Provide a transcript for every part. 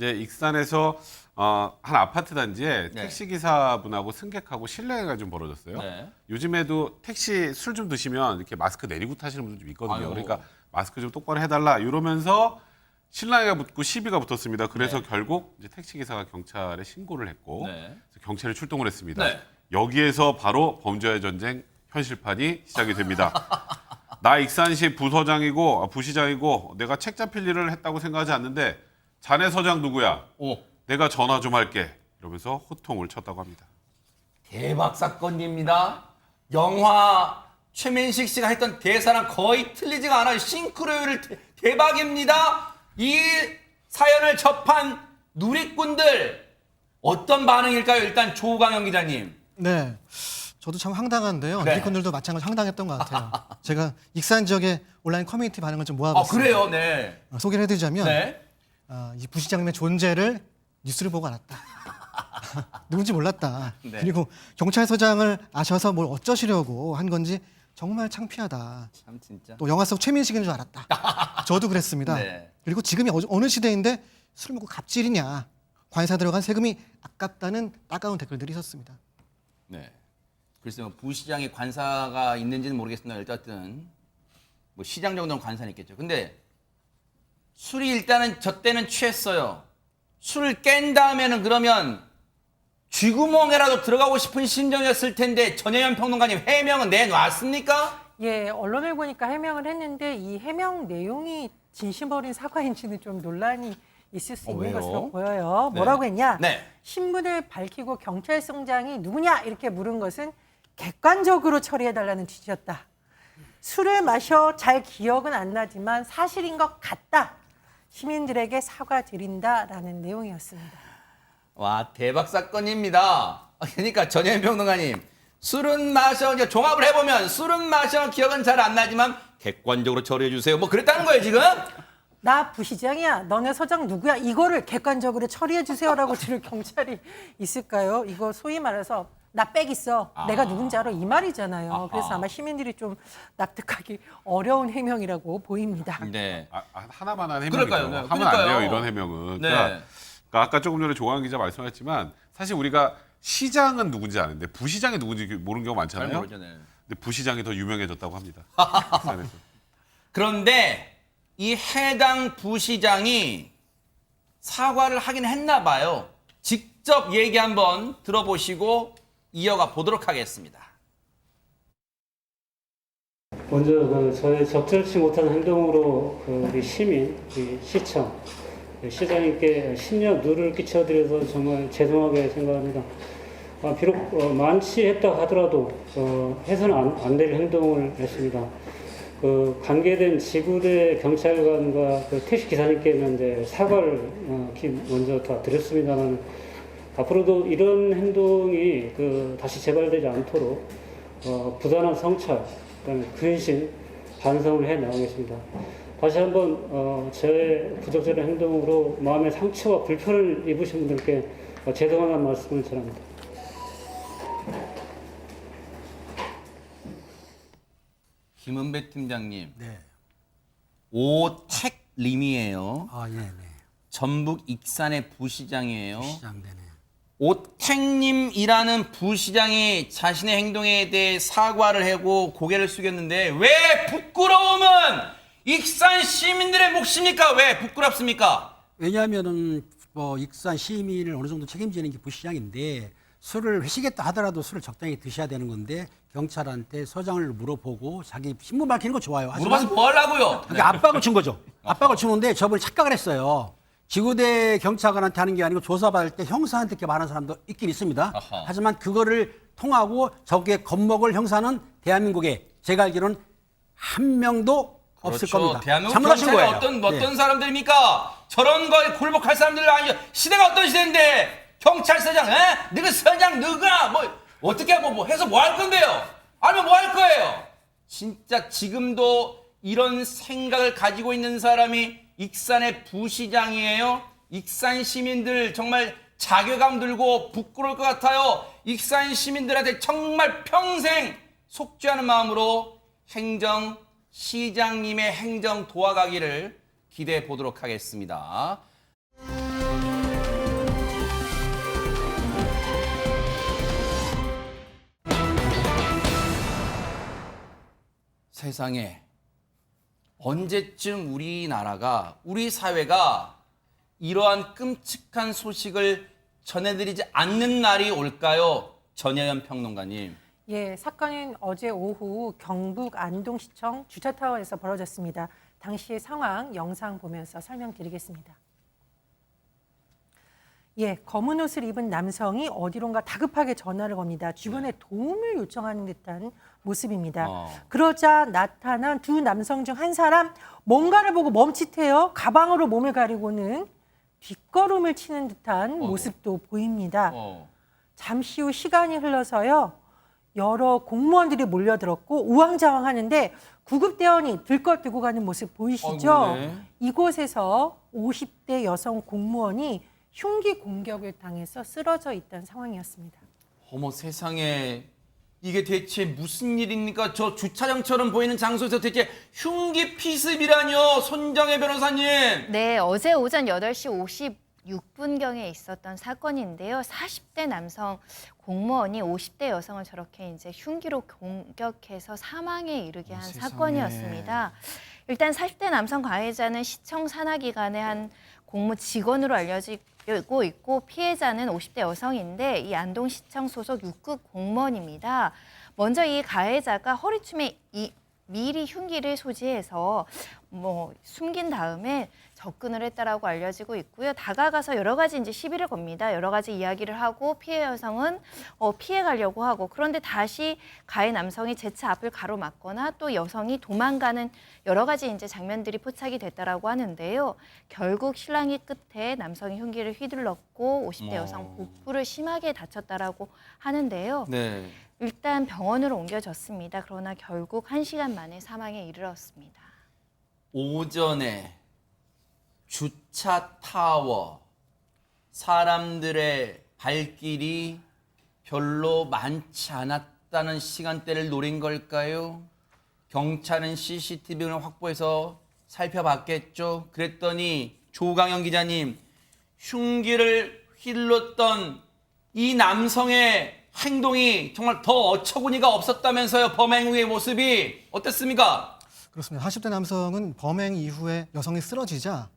이제 익산에서 한 아파트 단지에 네. 택시 기사분하고 승객하고 실례가 좀 벌어졌어요. 네. 요즘에도 택시 술 좀 드시면 이렇게 마스크 내리고 타시는 분들 좀 있거든요. 아유. 그러니까 마스크 좀 똑바로 해달라 이러면서 실랑이가 붙고 시비가 붙었습니다. 그래서 네. 결국 이제 택시 기사가 경찰에 신고를 했고 네. 경찰이 출동을 했습니다. 네. 여기에서 바로 범죄와의 전쟁 현실판이 시작이 됩니다. 나 익산시 부시장이고 내가 책 잡힐 일을 했다고 생각하지 않는데 자네 서장 누구야? 오. 내가 전화 좀 할게. 이러면서 호통을 쳤다고 합니다. 대박 사건입니다. 영화 최민식 씨가 했던 대사랑 거의 틀리지가 않아요. 싱크로율 대박입니다. 이 사연을 접한 누리꾼들 어떤 반응일까요? 일단 조강영 기자님. 네. 저도 참 황당한데요. 네. 누리꾼들도 마찬가지로 황당했던 것 같아요. 제가 익산 지역의 온라인 커뮤니티 반응을 좀 아 모아봤습니다. 그래요, 네. 소개를 해드리자면 네. 이 부시장님의 존재를 뉴스를 보고 알았다. 누군지 몰랐다. 네. 그리고 경찰서장을 아셔서 뭘 어쩌시려고 한 건지 정말 창피하다. 참 진짜. 또 영화 속 최민식인 줄 알았다. 저도 그랬습니다. 네. 그리고 지금이 어느 시대인데 술 먹고 갑질이냐. 관사 들어간 세금이 아깝다는 따가운 댓글들이 있었습니다. 네. 글쎄요, 부시장에 관사가 있는지는 모르겠으나 일단은 뭐 시장 정도는 관사는 있겠죠. 근데 술이 일단은 저 때는 취했어요. 술을 깬 다음에는 그러면 쥐구멍에라도 들어가고 싶은 심정이었을 텐데 전혜연 평론가님 해명은 내놨습니까? 예, 언론을 보니까 해명을 했는데 이 해명 내용이 진심 어린 사과인지는 좀 논란이 있을 수 있는 왜요? 것으로 보여요. 네. 뭐라고 했냐? 네. 신분을 밝히고 경찰서장이 누구냐 이렇게 물은 것은 객관적으로 처리해달라는 취지였다. 술을 마셔 잘 기억은 안 나지만 사실인 것 같다. 시민들에게 사과드린다라는 내용이었습니다. 와, 대박 사건입니다. 그러니까 전혜연 평론가님, 술은 마셔, 이제 종합을 해보면 술은 마셔 기억은 잘 안 나지만 객관적으로 처리해 주세요. 뭐 그랬다는 거예요, 지금? 나 부시장이야. 너네 서장 누구야? 이거를 객관적으로 처리해 주세요라고 들을 경찰이 있을까요? 이거 소위 말해서 나 빽 있어. 내가 누군지 알아. 이 말이잖아요. 그래서 아마 시민들이 좀 납득하기 어려운 해명이라고 보입니다. 네. 하나만 한 해명이죠. 그러니까요. 네. 하면 그러니까요. 안 돼요, 이런 해명은. 네. 그러니까 아까 조금 전에 조광 기자 말씀하셨지만 사실 우리가 시장은 누군지 아는데 부시장이 누군지 모르는 경우가 잘 많잖아요. 모르잖아요. 근데 부시장이 더 유명해졌다고 합니다. 익산에서. 그런데 이 해당 부시장이 사과를 하긴 했나 봐요. 직접 얘기 한번 들어보시고 이어가 보도록 하겠습니다. 먼저 저의 적절치 못한 행동으로 우리 시민, 우리 시청, 시장님께 심려 누를 끼쳐드려서 정말 죄송하게 생각합니다. 비록 만취했다 하더라도 해서는 안 될 행동을 했습니다. 관계된 지구대 경찰관과 택시 기사님께는 이제 사과를 먼저 다 드렸습니다만 앞으로도 이런 행동이 다시 재발되지 않도록 부단한 성찰, 그다음에 근신, 반성을 해 나가겠습니다. 다시 한번 저의 부적절한 행동으로 마음의 상처와 불편을 입으신 분들께 죄송하다는 말씀을 전합니다. 김은배 팀장님, 네. 오택림이에요. 아, 예, 네. 전북 익산의 부시장이에요. 시장되네. 오택님이라는 부시장이 자신의 행동에 대해 사과를 하고 고개를 숙였는데 왜 부끄러움은 익산 시민들의 몫입니까? 왜 부끄럽습니까? 왜냐하면은 뭐 익산 시민을 어느 정도 책임지는 게 부시장인데 술을 회식했다 하더라도 술을 적당히 드셔야 되는 건데 경찰한테 서장을 물어보고 자기 신분 밝히는 거 좋아요. 물어봐서 뭐 하려고요? 그러니까 압박을 준 거죠. 압박을 주는데 저분이 착각을 했어요. 지구대 경찰관한테 하는 게 아니고 조사받을 때 형사한테 이렇게 말하는 사람도 있긴 있습니다. 아하. 하지만 그거를 통하고 저게 겁먹을 형사는 대한민국에 제가 알기로는 한 명도 없을 겁니다. 그렇죠. 대한민국 잘못하신 경찰이 거예요. 어떤 네. 사람들입니까? 저런 거에 굴복할 사람들 아니죠. 시대가 어떤 시대인데 경찰서장, 너가 서장 누가 뭐 어떻게 하고 뭐 해서 뭐 할 건데요? 아니면 뭐 할 거예요? 진짜 지금도 이런 생각을 가지고 있는 사람이 익산의 부시장이에요. 익산 시민들 정말 자괴감 들고 부끄러울 것 같아요. 익산 시민들한테 정말 평생 속죄하는 마음으로 시장님의 행정 도와가기를 기대해 보도록 하겠습니다. 세상에 언제쯤 우리나라가 우리 사회가 이러한 끔찍한 소식을 전해드리지 않는 날이 올까요? 전혜연 평론가님. 예, 사건은 어제 오후 경북 안동시청 주차타워에서 벌어졌습니다. 당시의 상황 영상 보면서 설명드리겠습니다. 예, 검은 옷을 입은 남성이 어디론가 다급하게 전화를 겁니다. 주변에 도움을 요청하는 듯한 모습입니다. 그러자 나타난 두 남성 중 한 사람 뭔가를 보고 멈칫해요. 가방으로 몸을 가리고는 뒷걸음을 치는 듯한 모습도 보입니다. 잠시 후 시간이 흘러서요. 여러 공무원들이 몰려들었고 우왕좌왕하는데 구급대원이 들것 들고 가는 모습 보이시죠? 아이고, 네. 이곳에서 50대 여성 공무원이 흉기 공격을 당해서 쓰러져 있던 상황이었습니다. 어머 세상에 이게 대체 무슨 일입니까? 저 주차장처럼 보이는 장소에서 대체 흉기 피습이라뇨, 손정혜 변호사님. 네, 어제 오전 8시 56분경에 있었던 사건인데요. 40대 남성 공무원이 50대 여성을 저렇게 이제 흉기로 공격해서 사망에 이르게 한 세상에. 사건이었습니다. 일단 40대 남성 가해자는 시청 산하기관의 한 공무 직원으로 알려지고 있고 피해자는 50대 여성인데 이 안동시청 소속 6급 공무원입니다. 먼저 이 가해자가 허리춤에 미리 흉기를 소지해서 숨긴 다음에 접근을 했다라고 알려지고 있고요. 다가가서 여러 가지 이제 시비를 겁니다. 여러 가지 이야기를 하고 피해 여성은 피해 가려고 하고 그런데 다시 가해 남성이 재차 앞을 가로막거나 또 여성이 도망가는 여러 가지 이제 장면들이 포착이 됐다라고 하는데요. 결국 실랑이 끝에 남성이 흉기를 휘둘렀고 50대 여성 복부를 심하게 다쳤다라고 하는데요. 네. 일단 병원으로 옮겨졌습니다. 그러나 결국 1시간 만에 사망에 이르렀습니다. 오전에 주차 타워 사람들의 발길이 별로 많지 않았다는 시간대를 노린 걸까요? 경찰은 CCTV를 확보해서 살펴봤겠죠. 그랬더니 조강현 기자님, 흉기를 휘둘렀던 이 남성의 행동이 정말 더 어처구니가 없었다면서요. 범행 후의 모습이 어땠습니까? 그렇습니다. 40대 남성은 범행 이후에 여성이 쓰러지자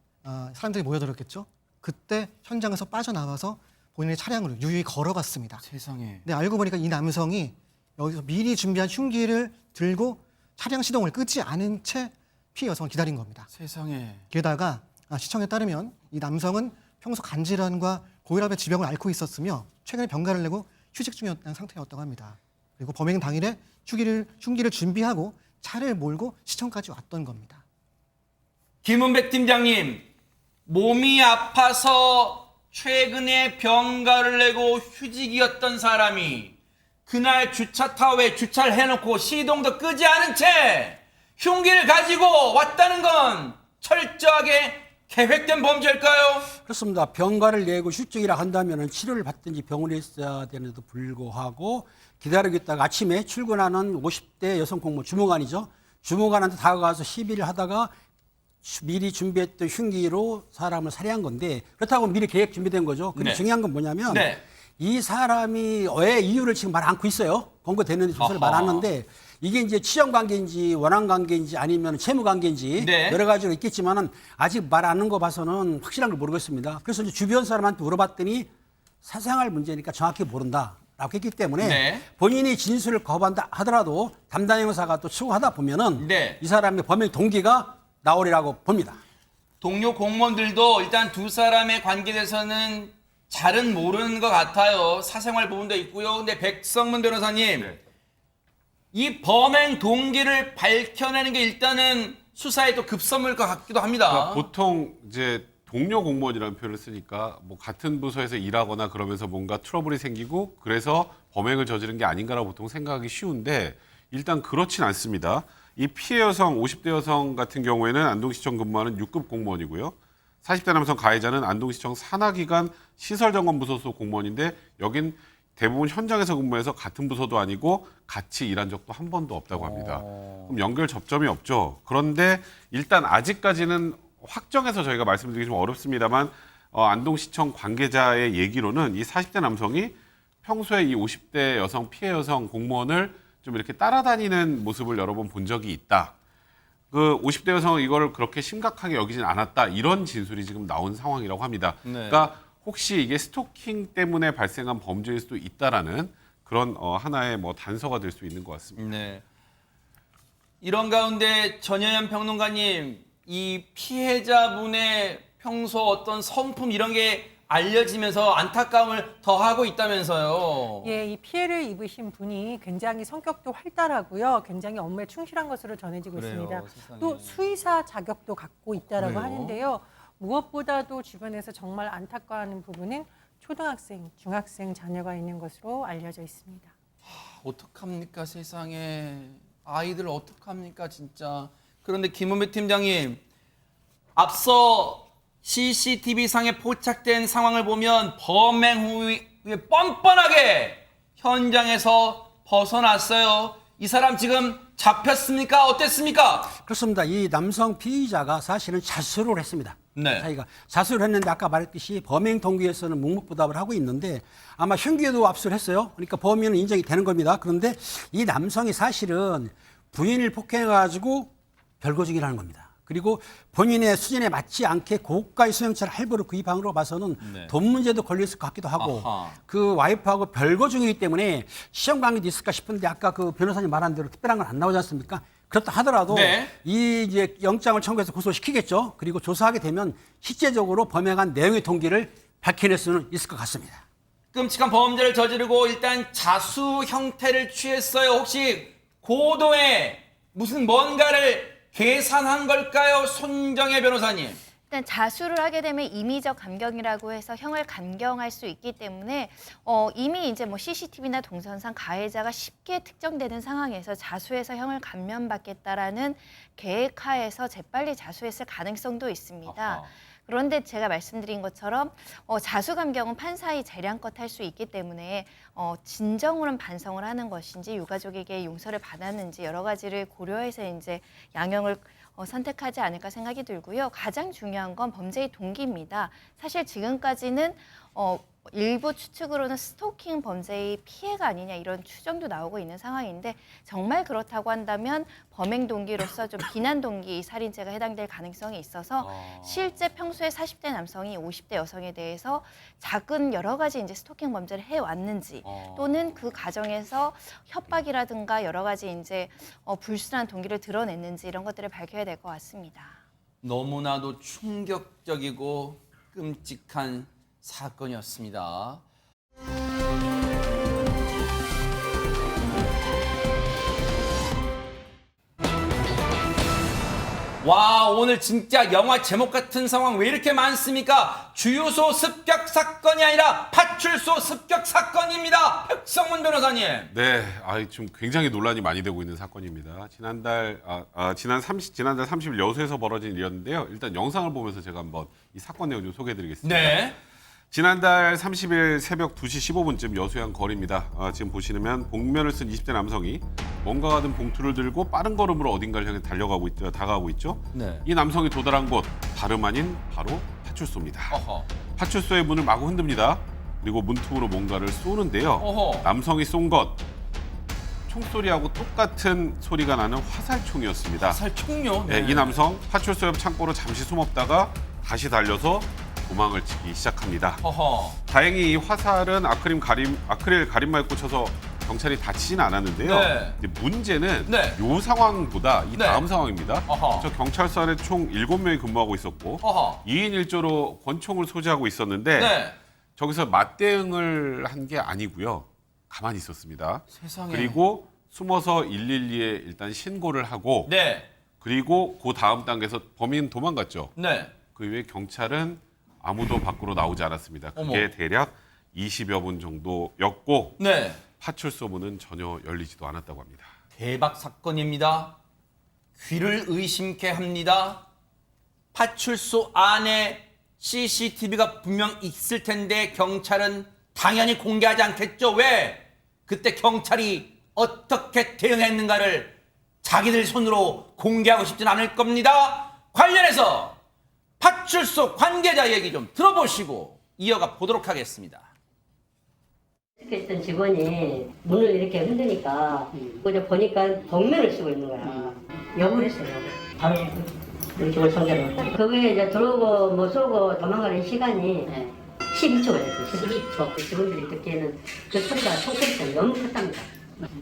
사람들이 모여들었겠죠. 그때 현장에서 빠져나와서 본인의 차량으로 유유히 걸어갔습니다. 세상에. 근데 알고 보니까 이 남성이 여기서 미리 준비한 흉기를 들고 차량 시동을 끄지 않은 채 피해 여성을 기다린 겁니다. 세상에. 게다가 시청에 따르면 이 남성은 평소 간질환과 고혈압의 지병을 앓고 있었으며 최근에 병가를 내고 휴직 중이었다는 상태였다고 합니다. 그리고 범행 당일에 흉기를 준비하고 차를 몰고 시청까지 왔던 겁니다. 김은백 팀장님, 몸이 아파서 최근에 병가를 내고 휴직이었던 사람이 그날 주차타워에 주차를 해놓고 시동도 끄지 않은 채 흉기를 가지고 왔다는 건 철저하게 계획된 범죄일까요? 그렇습니다. 병가를 내고 휴직이라 한다면 치료를 받든지 병원에 있어야 되는데도 불구하고 기다리고 있다가 아침에 출근하는 50대 여성 공무원 주무관이죠. 주무관한테 다가가서 시비를 하다가 미리 준비했던 흉기로 사람을 살해한 건데 그렇다고 미리 계획 준비된 거죠. 근데 네. 중요한 건 뭐냐면 네. 이 사람이 왜 이유를 지금 말 않고 있어요. 검거되는지 조사를 아하. 말하는데 이게 이제 치정 관계인지 원한 관계인지 아니면 채무 관계인지 네. 여러 가지로 있겠지만은 아직 말 안 하는 거 봐서는 확실한 걸 모르겠습니다. 그래서 이제 주변 사람한테 물어봤더니 사생활 문제니까 정확히 모른다라고 했기 때문에 네. 본인이 진술을 거부한다 하더라도 담당 형사가 또 추궁하다 보면은 네. 이 사람의 범행 동기가 나오리라고 봅니다. 동료 공무원들도 일단 두 사람의 관계에 대해서는 잘은 모르는 것 같아요. 사생활 부분도 있고요. 근데 백성문 변호사님, 이 범행 동기를 밝혀내는 게 일단은 수사에 또 급선무일 것 같기도 합니다. 그러니까 보통 이제 동료 공무원이라는 표현을 쓰니까 뭐 같은 부서에서 일하거나 그러면서 뭔가 트러블이 생기고 그래서 범행을 저지른 게 아닌가라고 보통 생각하기 쉬운데 일단 그렇진 않습니다. 이 피해 여성 50대 여성 같은 경우에는 안동시청 근무하는 6급 공무원이고요. 40대 남성 가해자는 안동시청 산하기관 시설점검부소 소속 공무원인데 여긴 대부분 현장에서 근무해서 같은 부서도 아니고 같이 일한 적도 한 번도 없다고 합니다. 그럼 연결 접점이 없죠. 그런데 일단 아직까지는 확정해서 저희가 말씀드리기 좀 어렵습니다만 안동시청 관계자의 얘기로는 이 40대 남성이 평소에 이 50대 여성 피해 여성 공무원을 좀 이렇게 따라다니는 모습을 여러 번 본 적이 있다. 그 50대 여성은 이걸 그렇게 심각하게 여기진 않았다. 이런 진술이 지금 나온 상황이라고 합니다. 네. 그러니까 혹시 이게 스토킹 때문에 발생한 범죄일 수도 있다라는 그런 하나의 뭐 단서가 될 수 있는 것 같습니다. 네. 이런 가운데 전현현 평론가님, 이 피해자분의 평소 어떤 성품 이런 게 알려지면서 안타까움을 더하고 있다면서요. 예, 이 피해를 입으신 분이 굉장히 성격도 활달하고요. 굉장히 업무에 충실한 것으로 전해지고 그래요, 있습니다. 세상에. 또 수의사 자격도 갖고 있다라고 그래요? 하는데요. 무엇보다도 주변에서 정말 안타까워하는 부분은 초등학생, 중학생 자녀가 있는 것으로 알려져 있습니다. 어떡합니까 세상에. 아이들 어떡합니까 진짜. 그런데 김은배 팀장님, 앞서 CCTV상에 포착된 상황을 보면 범행 후에 뻔뻔하게 현장에서 벗어났어요. 이 사람 지금 잡혔습니까? 어땠습니까? 그렇습니다. 이 남성 피의자가 사실은 자수를 했습니다. 네. 자기가 자수를 했는데 아까 말했듯이 범행 동기에서는 묵묵부답을 하고 있는데 아마 흉기에도 압수를 했어요. 그러니까 범인은 인정이 되는 겁니다. 그런데 이 남성이 사실은 부인을 폭행해가지고 별거중이라는 겁니다. 그리고 본인의 수준에 맞지 않게 고가의 수영차를 할부로 구입한 걸로 봐서는 네. 돈 문제도 걸렸을 것 같기도 하고 아하. 그 와이프하고 별거 중이기 때문에 시험 관계도 있을까 싶은데 아까 그 변호사님 말한 대로 특별한 건 안 나오지 않습니까? 그렇다 하더라도 네. 이 이제 영장을 청구해서 고소시키겠죠. 그리고 조사하게 되면 실제적으로 범행한 내용의 동기를 밝혀낼 수는 있을 것 같습니다. 끔찍한 범죄를 저지르고 일단 자수 형태를 취했어요. 혹시 고도의 무슨 뭔가를 계산한 걸까요? 손정혜 변호사님. 일단 자수를 하게 되면 임의적 감경이라고 해서 형을 감경할 수 있기 때문에 이미 이제 뭐 CCTV나 동선상 가해자가 쉽게 특정되는 상황에서 자수해서 형을 감면받겠다라는 계획하에서 재빨리 자수했을 가능성도 있습니다. 아하. 그런데 제가 말씀드린 것처럼 자수 감경은 판사의 재량껏 할 수 있기 때문에 진정으로는 반성을 하는 것인지 유가족에게 용서를 받았는지 여러 가지를 고려해서 이제 양형을 선택하지 않을까 생각이 들고요. 가장 중요한 건 범죄의 동기입니다. 사실 지금까지는 일부 추측으로는 스토킹 범죄의 피해가 아니냐 이런 추정도 나오고 있는 상황인데 정말 그렇다고 한다면 범행 동기로서 좀 비난 동기 살인죄가 해당될 가능성이 있어서 실제 평소에 40대 남성이 50대 여성에 대해서 작은 여러 가지 이제 스토킹 범죄를 해왔는지 또는 그 과정에서 협박이라든가 여러 가지 이제 불순한 동기를 드러냈는지 이런 것들을 밝혀야 될 것 같습니다. 너무나도 충격적이고 끔찍한 사건이었습니다. 와, 오늘 진짜 영화 제목 같은 상황 왜 이렇게 많습니까? 주유소 습격 사건이 아니라 파출소 습격 사건입니다. 백성문 변호사님. 네, 좀 굉장히 논란이 많이 되고 있는 사건입니다. 지난달 30일 여수에서 벌어진 일이었는데요. 일단 영상을 보면서 제가 한번 이 사건 내용 좀 소개해드리겠습니다. 네. 지난달 30일 새벽 2시 15분쯤 여수의 한 거리입니다. 지금 보시면 복면을 쓴 20대 남성이 뭔가가 든 봉투를 들고 빠른 걸음으로 어딘가를 향해 다가가고 있죠. 네. 이 남성이 도달한 곳 다름 아닌 바로 파출소입니다. 어허. 파출소의 문을 마구 흔듭니다. 그리고 문틈으로 뭔가를 쏘는데요. 어허. 남성이 쏜 것 총소리하고 똑같은 소리가 나는 화살총이었습니다. 살충요. 네, 이 남성 파출소 옆 창고로 잠시 숨었다가 다시 달려서 도망을 치기 시작합니다. 어허. 다행히 이 화살은 아크릴 가림막에 꽂혀서 경찰이 다치진 않았는데요. 네. 근데 문제는 네. 이 상황보다 이 네. 다음 상황입니다. 어허. 저 경찰서 안에 총 7명이 근무하고 있었고 어허. 2인 1조로 권총을 소지하고 있었는데 네. 저기서 맞대응을 한 게 아니고요. 가만히 있었습니다. 세상에. 그리고 숨어서 112에 일단 신고를 하고 네. 그리고 그 다음 단계에서 범인은 도망갔죠. 네. 그 이후에 경찰은 아무도 밖으로 나오지 않았습니다. 그게 어머. 대략 20여 분 정도였고 네. 파출소 문은 전혀 열리지도 않았다고 합니다. 대박 사건입니다. 귀를 의심케 합니다. 파출소 안에 CCTV가 분명 있을 텐데 경찰은 당연히 공개하지 않겠죠. 왜? 그때 경찰이 어떻게 대응했는가를 자기들 손으로 공개하고 싶진 않을 겁니다. 관련해서 파출소 관계자 얘기 좀 들어보시고 이어가 보도록 하겠습니다. 이렇게 있던 직원이 문을 이렇게 흔드니까 그저 보니까 복면을 쓰고 있는 거야. 욕을 했어요. 바로 우리 직원 상대로. 그게 이제 들어오고 뭐 쏘고 도망가는 시간이 12초가 됐어요. 12초. 직원들이 듣기에는 그 소리가 총소리가 너무 컸답니다.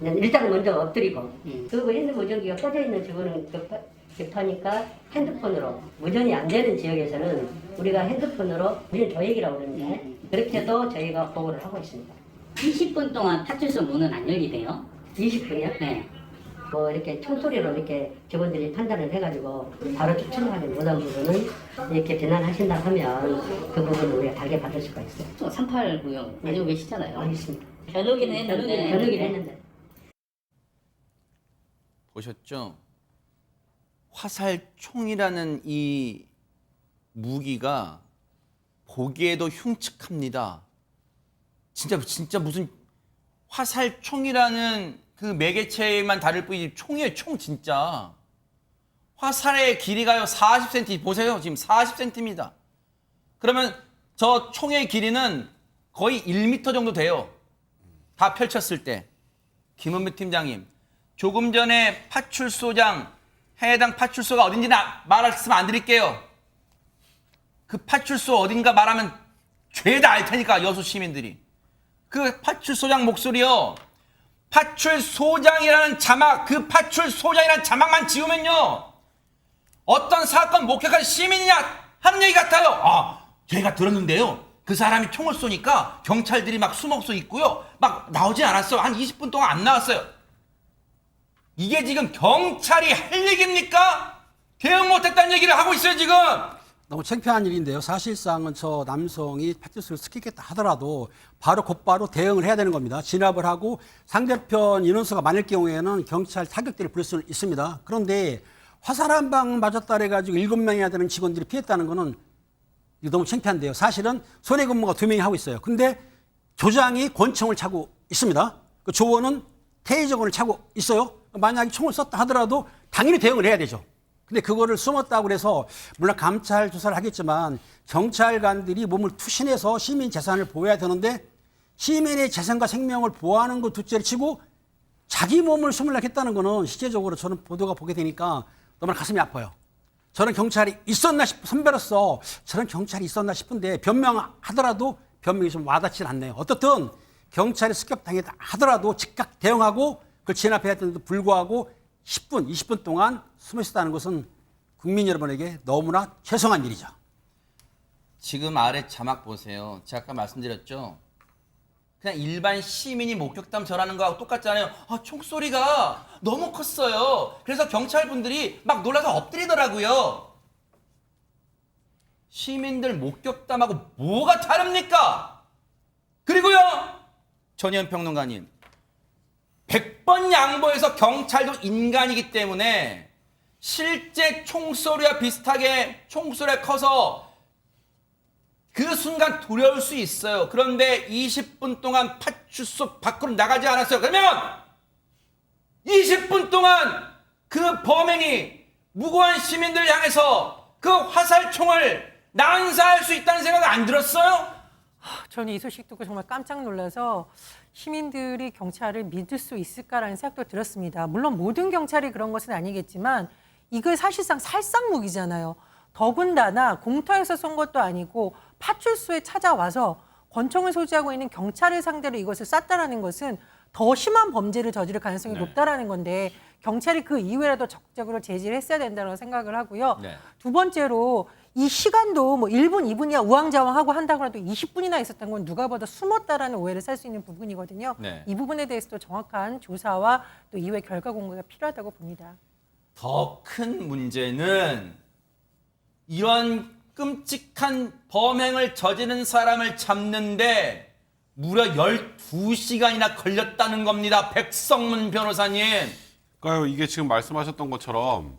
일단 먼저 엎드리고 그리고 핸드 무전기가 꺼져 있는 직원은 급하니까 핸드폰으로 무전이 안 되는 지역에서는 우리가 핸드폰으로 무전 조획이라고 그러는데 그렇게도 저희가 보고를 하고 있습니다. 20분 동안 파출소 문은 안 열리대요. 20분이요? 네. 뭐 이렇게 총소리로 이렇게 직원들이 판단을 해가지고 바로 추천하지 못한 부분은 이렇게 비난하신다 하면 그 부분을 우리가 달게 받을 수가 있어요. 또 389형 가지고 계시잖아요. 알겠습니다. 변호기는 했는데. 변호기를 했는데. 보셨죠? 화살총이라는 이 무기가 보기에도 흉측합니다. 진짜 무슨 화살총이라는 그 매개체만 다를 뿐이지 총이에요, 총 진짜. 화살의 길이가요 40cm 보세요. 지금 40cm입니다. 그러면 저 총의 길이는 거의 1m 정도 돼요. 다 펼쳤을 때. 김은배 팀장님, 조금 전에 파출소장, 해당 파출소가 어딘지 말씀을 안 드릴게요. 그 파출소 어딘가 말하면 죄다 알 테니까 여수 시민들이. 그 파출소장 목소리요. 파출소장이라는 자막, 그 파출소장이라는 자막만 지우면요. 어떤 사건 목격한 시민이냐 하는 얘기 같아요. 아, 제가 들었는데요. 그 사람이 총을 쏘니까 경찰들이 막 숨어서 있고요. 막 나오진 않았어요. 한 20분 동안 안 나왔어요. 이게 지금 경찰이 할 얘기입니까? 대응 못했다는 얘기를 하고 있어요, 지금. 너무 창피한 일인데요. 사실상은 저 남성이 파출소를 스키겠다 하더라도 바로 곧바로 대응을 해야 되는 겁니다. 진압을 하고 상대편 인원수가 많을 경우에는 경찰 타격대를 부릴 수 있습니다. 그런데 화살 한 방 맞았다 해가지고 7명이나 되는 직원들이 피했다는 거는 너무 창피한데요. 사실은 손해 근무가 2명이 하고 있어요. 근데 조장이 권총을 차고 있습니다. 그 조원은 테이저건을 차고 있어요. 만약에 총을 썼다 하더라도 당연히 대응을 해야 되죠. 근데 그거를 숨었다고 그래서 물론 감찰 조사를 하겠지만 경찰관들이 몸을 투신해서 시민 재산을 보호해야 되는데 시민의 재산과 생명을 보호하는 것 둘째를 치고 자기 몸을 숨으려고 했다는 거는 실제적으로 저는 보도가 보게 되니까 너무나 가슴이 아파요. 저는 경찰이 있었나 싶어 선배로서 저런 경찰이 있었나 싶은데 변명하더라도 변명이 좀 와닿지 않네요. 어떻든 경찰이 습격당했다 하더라도 즉각 대응하고 그걸 진압해야 되는데도 불구하고 10분, 20분 동안 숨어 있었다는 것은 국민 여러분에게 너무나 죄송한 일이죠. 지금 아래 자막 보세요. 제가 아까 말씀드렸죠. 그냥 일반 시민이 목격담 전하는 거하고 똑같잖아요. 아, 총소리가 너무 컸어요. 그래서 경찰분들이 막 놀라서 엎드리더라고요. 시민들 목격담하고 뭐가 다릅니까? 그리고요, 전현 평론가님. 100번 양보해서 경찰도 인간이기 때문에 실제 총소리와 비슷하게 총소리가 커서 그 순간 두려울 수 있어요. 그런데 20분 동안 파출소 밖으로 나가지 않았어요. 그러면 20분 동안 그 범행이 무고한 시민들 향해서 그 화살총을 난사할 수 있다는 생각 안 들었어요? 저는 이 소식 듣고 정말 깜짝 놀라서 시민들이 경찰을 믿을 수 있을까라는 생각도 들었습니다. 물론 모든 경찰이 그런 것은 아니겠지만 이거 사실상 살상무기잖아요. 더군다나 공터에서 쏜 것도 아니고 파출소에 찾아와서 권총을 소지하고 있는 경찰을 상대로 이것을 쐈다라는 것은 더 심한 범죄를 저지를 가능성이 높다라는 건데 경찰이 그 이후에라도 적극적으로 제지를 했어야 된다고 생각을 하고요. 네. 두 번째로 이 시간도 뭐 1분, 2분이야 우왕좌왕하고 한다고 해도 20분이나 있었던 건 누가 봐도 숨었다라는 오해를 살 수 있는 부분이거든요. 네. 이 부분에 대해서도 정확한 조사와 또 이후의 결과 공개가 필요하다고 봅니다. 더 큰 문제는 이런 끔찍한 범행을 저지른 사람을 잡는데 무려 12시간이나 걸렸다는 겁니다. 백성문 변호사님. 그러니까요, 이게 지금 말씀하셨던 것처럼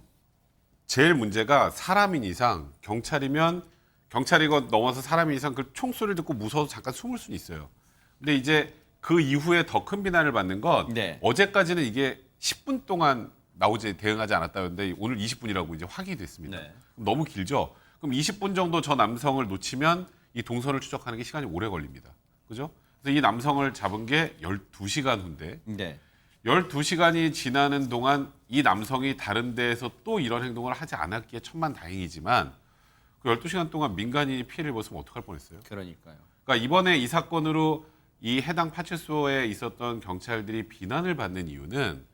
제일 문제가 사람인 이상, 경찰이면 경찰이고 넘어서 사람인 이상 그 총소리를 듣고 무서워서 잠깐 숨을 수는 있어요. 근데 이제 그 이후에 더 큰 비난을 받는 건 네. 어제까지는 이게 10분 동안 나오지 대응하지 않았다는데 오늘 20분이라고 이제 확인이 됐습니다. 네. 너무 길죠? 그럼 20분 정도 저 남성을 놓치면 이 동선을 추적하는 게 시간이 오래 걸립니다. 그죠? 그래서 이 남성을 잡은 게 12시간 후인데 네. 12시간이 지나는 동안 이 남성이 다른 데에서 또 이런 행동을 하지 않았기에 천만다행이지만 그 12시간 동안 민간인이 피해를 입었으면 어떡할 뻔했어요. 그러니까요. 그러니까 이번에 이 사건으로 이 해당 파출소에 있었던 경찰들이 비난을 받는 이유는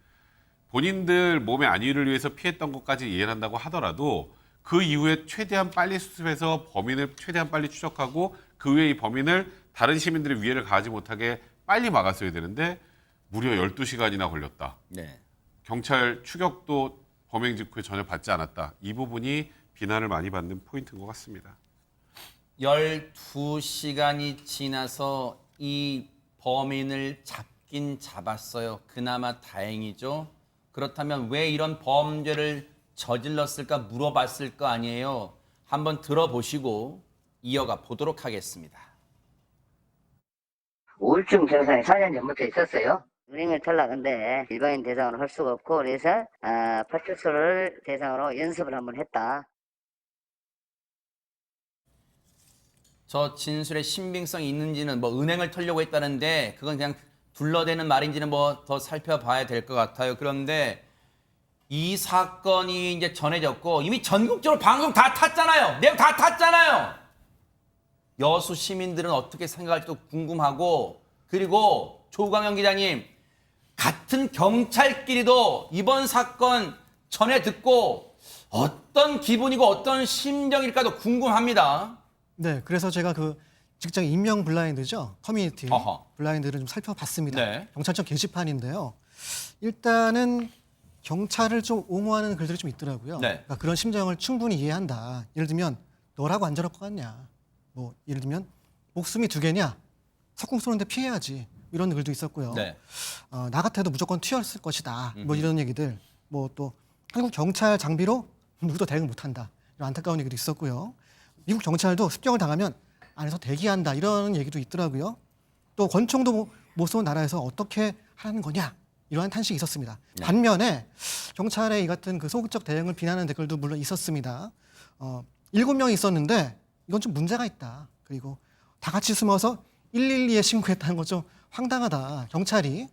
본인들 몸의 안위를 위해서 피했던 것까지 이해를 한다고 하더라도 그 이후에 최대한 빨리 수습해서 범인을 최대한 빨리 추적하고 그 후에 이 범인을 다른 시민들의 위해를 가하지 못하게 빨리 막았어야 되는데 무려 12시간이나 걸렸다. 네. 경찰 추격도 범행 직후에 전혀 받지 않았다. 이 부분이 비난을 많이 받는 포인트인 것 같습니다. 12시간이 지나서 이 범인을 잡긴 잡았어요. 그나마 다행이죠. 그렇다면 왜 이런 범죄를 저질렀을까 물어봤을 거 아니에요. 한번 들어보시고 이어가 보도록 하겠습니다. 우울증 증상이 4년 전부터 있었어요. 은행을 털라 근데 일반인 대상으로 할 수가 없고 그래서 파출소를 대상으로 연습을 한번 했다. 저 진술의 신빙성이 있는지는 뭐 은행을 털려고 했다는데 그건 그냥 둘러대는 말인지는 뭐 더 살펴봐야 될 것 같아요. 그런데 이 사건이 이제 전해졌고 이미 전국적으로 방송 다 탔잖아요. 내용 다 탔잖아요. 여수 시민들은 어떻게 생각할지도 궁금하고 그리고 조광영 기자님 같은 경찰끼리도 이번 사건 전해 듣고 어떤 기분이고 어떤 심정일까도 궁금합니다. 네, 그래서 제가 그 직장 임명 블라인드죠. 커뮤니티 어허. 블라인드를 좀 살펴봤습니다. 네. 경찰청 게시판인데요. 일단은 경찰을 좀 옹호하는 글들이 좀 있더라고요. 네. 그러니까 그런 심정을 충분히 이해한다. 예를 들면 너라고 안 저럴 것 같냐. 뭐 예를 들면 목숨이 2개냐. 석궁 쏘는데 피해야지. 이런 글도 있었고요. 네. 나 같아도 무조건 튀었을 것이다. 뭐 이런 얘기들. 뭐 또 한국 경찰 장비로 누구도 대응 못한다. 이런 안타까운 얘기도 있었고요. 미국 경찰도 습격을 당하면 안에서 대기한다. 이런 얘기도 있더라고요. 또 권총도 못 쏘는 나라에서 어떻게 하라는 거냐. 이러한 탄식이 있었습니다. 네. 반면에 경찰의 이 같은 그 소극적 대응을 비난하는 댓글도 물론 있었습니다. 7명이 있었는데 이건 좀 문제가 있다. 그리고 다 같이 숨어서 112에 신고했다는 건 좀 황당하다. 경찰이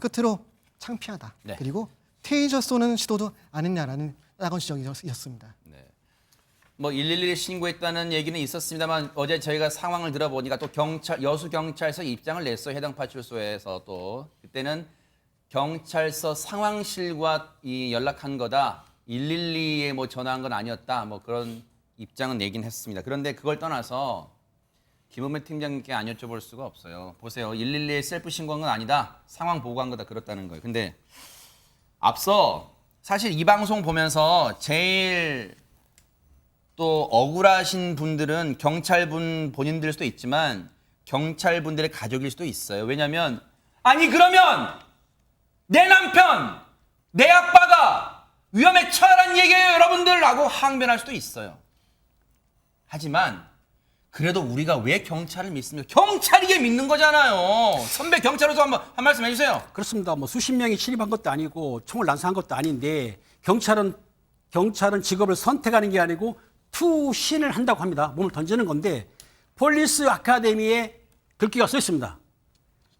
끝으로 창피하다. 네. 그리고 테이저 쏘는 시도도 안 했냐라는 따가운 지적이 있었습니다. 네. 뭐 112에 신고했다는 얘기는 있었습니다만 어제 저희가 상황을 들어보니까 또 여수 경찰서 입장을 냈어요. 해당 파출소에서 또 그때는 경찰서 상황실과 연락한 거다. 112에 뭐 전화한 건 아니었다. 뭐 그런 입장은 내긴 했습니다. 그런데 그걸 떠나서 김은배 팀장님께 안 여쭤볼 수가 없어요. 보세요. 112에 셀프 신고한 건 아니다. 상황 보고한 거다. 그렇다는 거예요. 근데 앞서 사실 이 방송 보면서 제일 또 억울하신 분들은 경찰분 본인들일 수도 있지만 경찰분들의 가족일 수도 있어요. 왜냐하면 아니 그러면 내 남편, 내 아빠가 위험에 처하란 얘기예요 여러분들 라고 항변할 수도 있어요. 하지만 그래도 우리가 왜 경찰을 믿습니까? 경찰이게 믿는 거잖아요. 선배 경찰로서 한번 한 말씀 해주세요. 그렇습니다. 뭐 수십 명이 출입한 것도 아니고 총을 난사한 것도 아닌데 경찰은 직업을 선택하는 게 아니고 투신을 한다고 합니다. 몸을 던지는 건데 폴리스 아카데미에 글귀가 써 있습니다.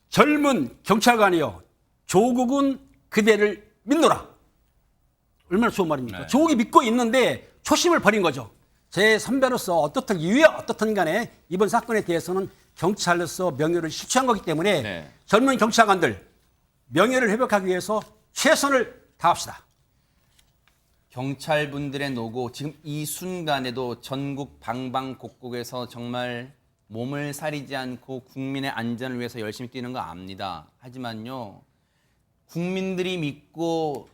젊은 경찰관이여 조국은 그대를 믿노라. 얼마나 좋은 말입니까? 네. 조국이 믿고 있는데 초심을 버린 거죠. 제 선배로서 어떻든 이유야 어떻든 간에 이번 사건에 대해서는 경찰로서 명예를 실추한 거기 때문에 네. 젊은 경찰관들 명예를 회복하기 위해서 최선을 다합시다. 경찰분들의 노고 지금 이 순간에도 전국 방방곡곡에서 정말 몸을 사리지 않고 국민의 안전을 위해서 열심히 뛰는 거 압니다. 하지만요. 국민들이 믿고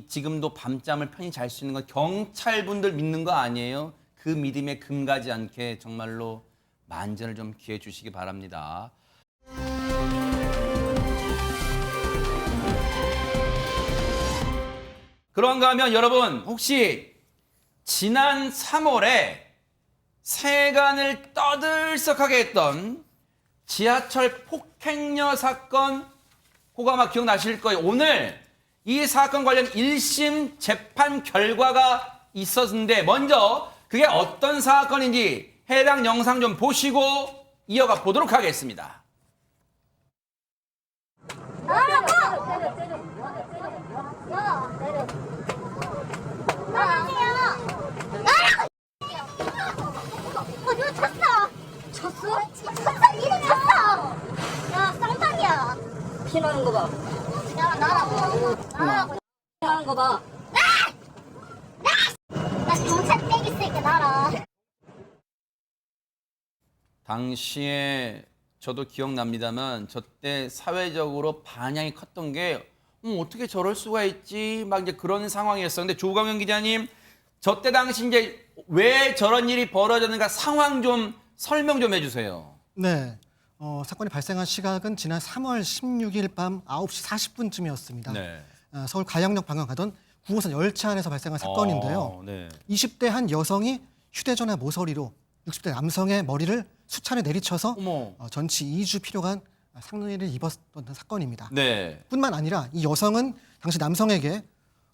지금도 밤잠을 편히 잘 수 있는 건 경찰분들 믿는 거 아니에요? 그 믿음에 금가지 않게 정말로 만전을 좀 기해 주시기 바랍니다. 그런가 하면 여러분 혹시 지난 3월에 세간을 떠들썩하게 했던 지하철 폭행녀 사건 그거 아마 기억나실 거예요. 오늘 이 사건 관련 1심 재판 결과가 있었는데 먼저 그게 어떤 사건인지 해당 영상 좀 보시고 이어가 보도록 하겠습니다. 거 봐. 나라고. 하는 거 봐. 나 경찰 떼기 있으니까 나라. 당시에 저도 기억납니다만 저때 사회적으로 반향이 컸던 게 어떻게 저럴 수가 있지 막 이제 그런 상황이었었는데 조광현 기자님 저때 당시 이제 왜 저런 일이 벌어졌는가 상황 좀 설명 좀 해주세요. 네. 사건이 발생한 시각은 지난 3월 16일 밤 9시 40분쯤이었습니다. 네. 서울 가양역 방향 가던 9호선 열차 안에서 발생한 사건인데요. 네. 20대 한 여성이 휴대전화 모서리로 60대 남성의 머리를 수차례 내리쳐서 어머. 전치 2주 필요한 상해를 입었던 사건입니다. 네. 뿐만 아니라 이 여성은 당시 남성에게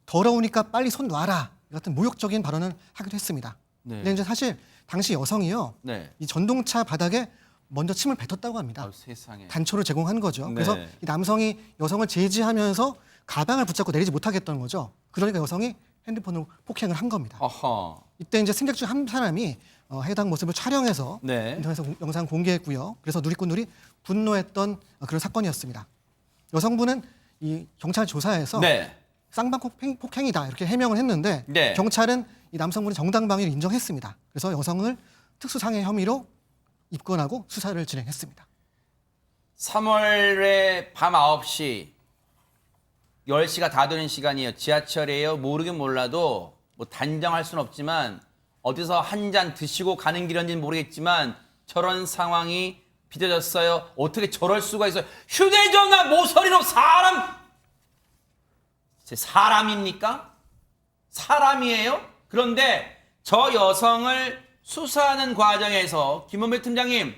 더러우니까 빨리 손 놔라 같은 모욕적인 발언을 하기도 했습니다. 네. 근데 이제 사실 당시 여성이요, 네. 이 전동차 바닥에 먼저 침을 뱉었다고 합니다. 아유, 세상에. 단초를 제공한 거죠. 네. 그래서 이 남성이 여성을 제지하면서 가방을 붙잡고 내리지 못하게 했던 거죠. 그러니까 여성이 핸드폰으로 폭행을 한 겁니다. 아하. 이때 이제 승객 중 한 사람이 해당 모습을 촬영해서 네. 인터넷에 영상 공개했고요. 그래서 누리꾼들이 분노했던 그런 사건이었습니다. 여성분은 이 경찰 조사에서 네. 쌍방 폭행이다 이렇게 해명을 했는데 네. 경찰은 이 남성분의 정당방위를 인정했습니다. 그래서 여성을 특수상해 혐의로 입건하고 수사를 진행했습니다. 3월에 밤 9시 10시가 다 되는 시간이에요. 지하철이에요. 모르긴 몰라도 뭐 단정할 수는 없지만 어디서 한 잔 드시고 가는 길인지는 모르겠지만 저런 상황이 빚어졌어요. 어떻게 저럴 수가 있어요. 휴대전화 모서리로 사람입니까? 사람이에요? 그런데 저 여성을 수사하는 과정에서 김원배 팀장님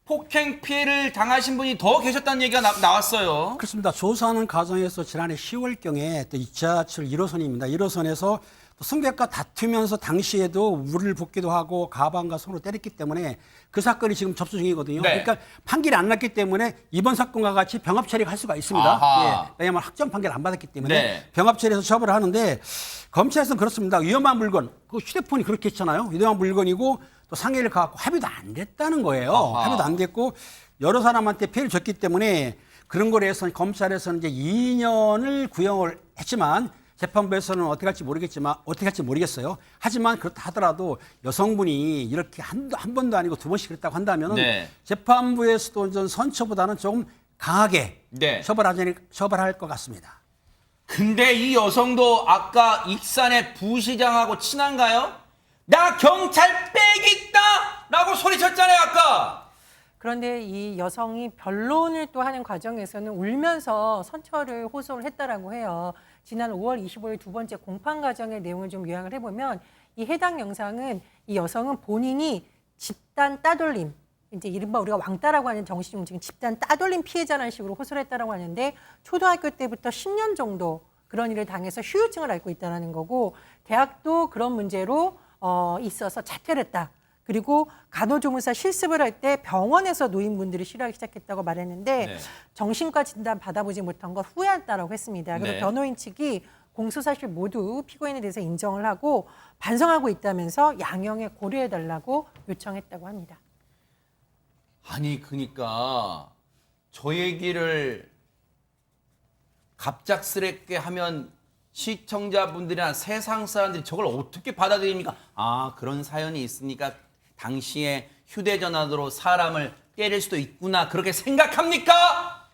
폭행 피해를 당하신 분이 더 계셨다는 얘기가 나왔어요. 그렇습니다. 조사하는 과정에서 지난해 10월경에 또 지하철 1호선입니다. 1호선에서 승객과 다투면서 당시에도 물을 붓기도 하고 가방과 손으로 때렸기 때문에 그 사건이 지금 접수 중이거든요. 네. 그러니까 판결이 안 났기 때문에 이번 사건과 같이 병합 처리가 할 수가 있습니다. 아하. 예. 왜냐하면 확정 판결 안 받았기 때문에 네. 병합 처리해서 처벌을 하는데 검찰에서는 그렇습니다. 위험한 물건, 그 휴대폰이 그렇게 했잖아요. 위험한 물건이고 또 상해를 가갖고 합의도 안 됐다는 거예요. 아하. 합의도 안 됐고 여러 사람한테 피해를 줬기 때문에 그런 거에 대해서 검찰에서는 이제 2년을 구형을 했지만 재판부에서는 어떻게 할지 모르겠어요. 하지만 그렇다 하더라도 여성분이 이렇게 한 번도 아니고 두 번씩 그랬다고 한다면 네. 재판부에서도 좀 선처보다는 조금 강하게 네. 처벌할 것 같습니다. 근데 이 여성도 아까 익산의 부시장하고 친한가요? 나 경찰 빼겠다! 라고 소리쳤잖아요, 아까! 그런데 이 여성이 변론을 또 하는 과정에서는 울면서 선처를 호소를 했다라고 해요. 지난 5월 25일 두 번째 공판 과정의 내용을 좀 요약을 해보면 이 해당 영상은 이 여성은 본인이 집단 따돌림, 이제 이른바 우리가 왕따라고 하는 정신증 집단 따돌림 피해자라는 식으로 호소를 했다라고 하는데 초등학교 때부터 10년 정도 그런 일을 당해서 후유증을 앓고 있다는 거고 대학도 그런 문제로 있어서 자퇴를 했다. 그리고 간호조무사 실습을 할 때 병원에서 노인분들이 싫어하기 시작했다고 말했는데 네. 정신과 진단 받아보지 못한 걸 후회한다라고 했습니다. 그래서 네. 변호인 측이 공소 사실 모두 피고인에 대해서 인정을 하고 반성하고 있다면서 양형에 고려해달라고 요청했다고 합니다. 아니, 그러니까 저 얘기를 갑작스럽게 하면 시청자분들이나 세상 사람들이 저걸 어떻게 받아들입니까? 아, 그런 사연이 있으니까 당시에 휴대전화로 사람을 때릴 수도 있구나 그렇게 생각합니까?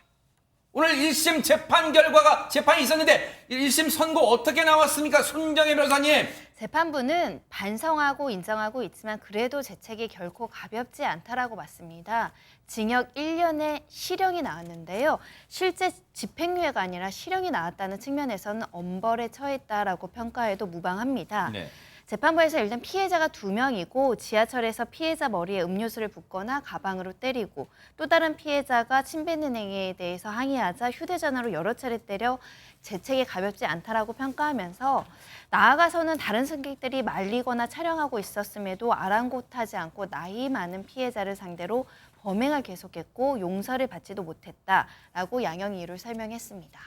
오늘 1심 재판이 있었는데 1심 선고 어떻게 나왔습니까? 손정혜 변호사님. 재판부는 반성하고 인정하고 있지만 그래도 재책이 결코 가볍지 않다라고 봤습니다. 징역 1년의 실형이 나왔는데요. 실제 집행유예가 아니라 실형이 나왔다는 측면에서는 엄벌에 처했다라고 평가해도 무방합니다. 네. 재판부에서 일단 피해자가 2명이고 지하철에서 피해자 머리에 음료수를 붓거나 가방으로 때리고 또 다른 피해자가 침 뱉는 행위에 대해서 항의하자 휴대전화로 여러 차례 때려 재책이 가볍지 않다라고 평가하면서 나아가서는 다른 승객들이 말리거나 촬영하고 있었음에도 아랑곳하지 않고 나이 많은 피해자를 상대로 범행을 계속했고 용서를 받지도 못했다라고 양형 이유를 설명했습니다.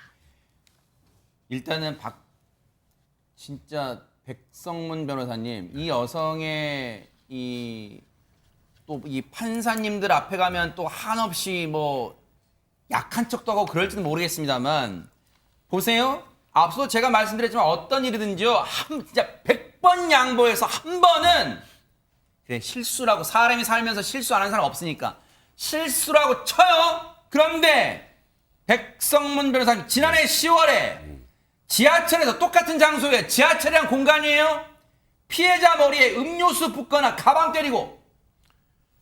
일단은 진짜 백성문 변호사님, 이 여성의 이 판사님들 앞에 가면 또 한없이 뭐 약한 척도 하고 그럴지는 모르겠습니다만 보세요. 앞서 제가 말씀드렸지만 어떤 일이든지요. 진짜 100번 양보해서 한 번은 그래 실수라고 사람이 살면서 실수 안 하는 사람 없으니까 실수라고 쳐요. 그런데 백성문 변호사님 지난해 10월에 지하철에서 똑같은 장소에 지하철이란 공간이에요. 피해자 머리에 음료수 붓거나 가방 때리고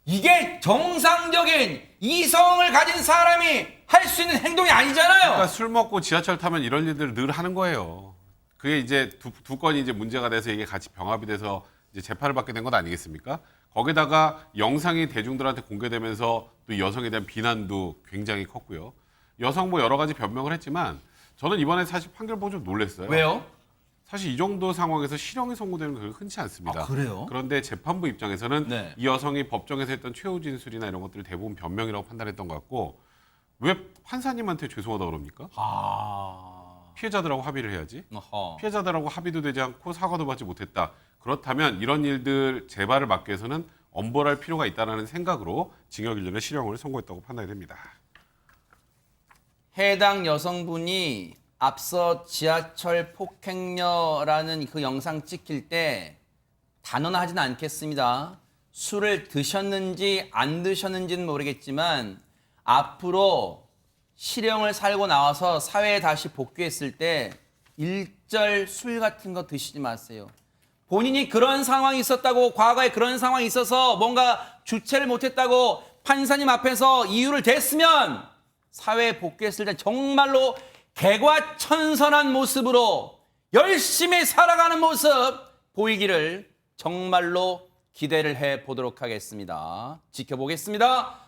이게 정상적인 이성을 가진 사람이 할 수 있는 행동이 아니잖아요. 그러니까 술 먹고 지하철 타면 이런 일들을 늘 하는 거예요. 그게 이제 두 건이 이제 문제가 돼서 이게 같이 병합이 돼서 이제 재판을 받게 된 것 아니겠습니까? 거기다가 영상이 대중들한테 공개되면서 또 여성에 대한 비난도 굉장히 컸고요. 여성 뭐 여러 가지 변명을 했지만 저는 이번에 사실 판결 보고 좀 놀랐어요. 왜요? 사실 이 정도 상황에서 실형이 선고되는 건 흔치 않습니다. 아, 그래요? 그런데 재판부 입장에서는 네. 이 여성이 법정에서 했던 최후 진술이나 이런 것들을 대부분 변명이라고 판단했던 것 같고 왜 판사님한테 죄송하다고 그럽니까? 피해자들하고 합의를 해야지. 어허. 피해자들하고 합의도 되지 않고 사과도 받지 못했다. 그렇다면 이런 일들 재발을 막기 위해서는 엄벌할 필요가 있다는 생각으로 징역 1년의 실형을 선고했다고 판단이 됩니다. 해당 여성분이 앞서 지하철 폭행녀라는 그 영상 찍힐 때 단언하지는 않겠습니다. 술을 드셨는지 안 드셨는지는 모르겠지만 앞으로 실형을 살고 나와서 사회에 다시 복귀했을 때 일절 술 같은 거 드시지 마세요. 본인이 그런 상황이 있었다고 과거에 그런 상황이 있어서 뭔가 주체를 못했다고 판사님 앞에서 이유를 댔으면 사회에 복귀했을 때 정말로 개과천선한 모습으로 열심히 살아가는 모습 보이기를 정말로 기대를 해보도록 하겠습니다. 지켜보겠습니다.